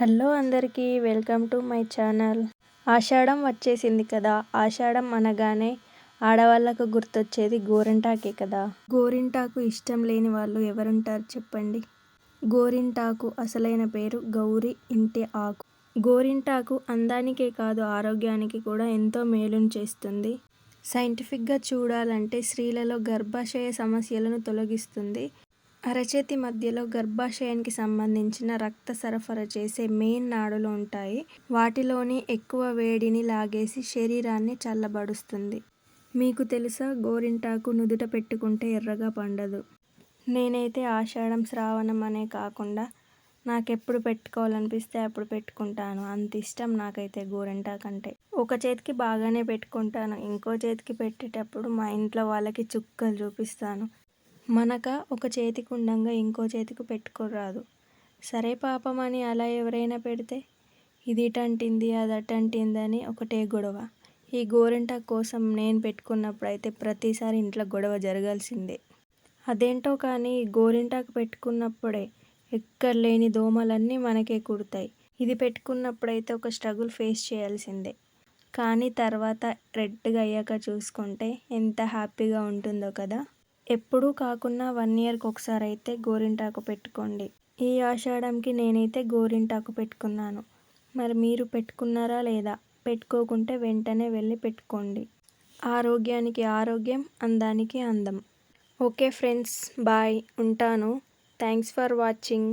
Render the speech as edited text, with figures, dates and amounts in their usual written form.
Hello అందరికీ welcome to my channel. ఆషాఢం వచ్చేసింది కదా. ఆషాఢం అనగానే ఆడవాళ్ళకు గుర్తొచ్చేది గోరింటాకే కదా. గోరింటాకు ఇష్టం లేని వాళ్ళు ఎవరుంటారు చెప్పండి. గోరింటాకు అసలైన పేరు గౌరి ఇంటి ఆకు. గోరింటాకు అందానికే కాదు ఆరోగ్యానికి కూడా ఎంతో మేలును చేస్తుంది. సైంటిఫిక్గా చూడాలంటే స్త్రీలలో గర్భాశయ సమస్యలను తొలగిస్తుంది. అరచేతి మధ్యలో గర్భాశయానికి సంబంధించిన రక్త సరఫరా చేసే మెయిన్ నాడులు ఉంటాయి. వాటిలోని ఎక్కువ వేడిని లాగేసి శరీరాన్ని చల్లబరుస్తుంది. మీకు తెలుసా, గోరింటాకు నుదుట పెట్టుకుంటే ఎర్రగా పండదు. నేనైతే ఆషాఢం, శ్రావణం అనే కాకుండా నాకెప్పుడు పెట్టుకోవాలనిపిస్తే అప్పుడు పెట్టుకుంటాను. అంత ఇష్టం నాకైతే గోరింటాకు అంటే. ఒక చేతికి బాగానే పెట్టుకుంటాను, ఇంకో చేతికి పెట్టేటప్పుడు మా ఇంట్లో వాళ్ళకి చుక్కలు చూపిస్తాను. మనక ఒక చేతికి ఉండంగా ఇంకో చేతికి పెట్టుకోరాదు. సరే పాపం అని అలా ఎవరైనా పెడితే ఇది ఇటంటింది అది అటంటిందని ఒకటే గొడవ. ఈ గోరింటాకు కోసం నేను పెట్టుకున్నప్పుడైతే ప్రతిసారి ఇంట్లో గొడవ జరగాల్సిందే. అదేంటో కానీ ఈ గోరింటాకు పెట్టుకున్నప్పుడే ఎక్కడ లేని దోమలన్నీ మనకే కుడతాయి. ఇది పెట్టుకున్నప్పుడైతే ఒక స్ట్రగుల్ ఫేస్ చేయాల్సిందే. కానీ తర్వాత రెడ్గా అయ్యాక చూసుకుంటే ఎంత హ్యాపీగా ఉంటుందో కదా. ఎప్పుడూ కాకున్నా 1 ఇయర్కి ఒకసారి అయితే గోరింటాకు పెట్టుకోండి. ఈ ఆషాఢంకి నేనైతే గోరింటాకు పెట్టుకున్నాను. మరి మీరు పెట్టుకున్నారా లేదా? పెట్టుకోకుంటే వెంటనే వెళ్ళి పెట్టుకోండి. ఆరోగ్యానికి ఆరోగ్యం, అందానికి అందం. ఓకే ఫ్రెండ్స్, బాయ్, ఉంటాను. Thanks for watching.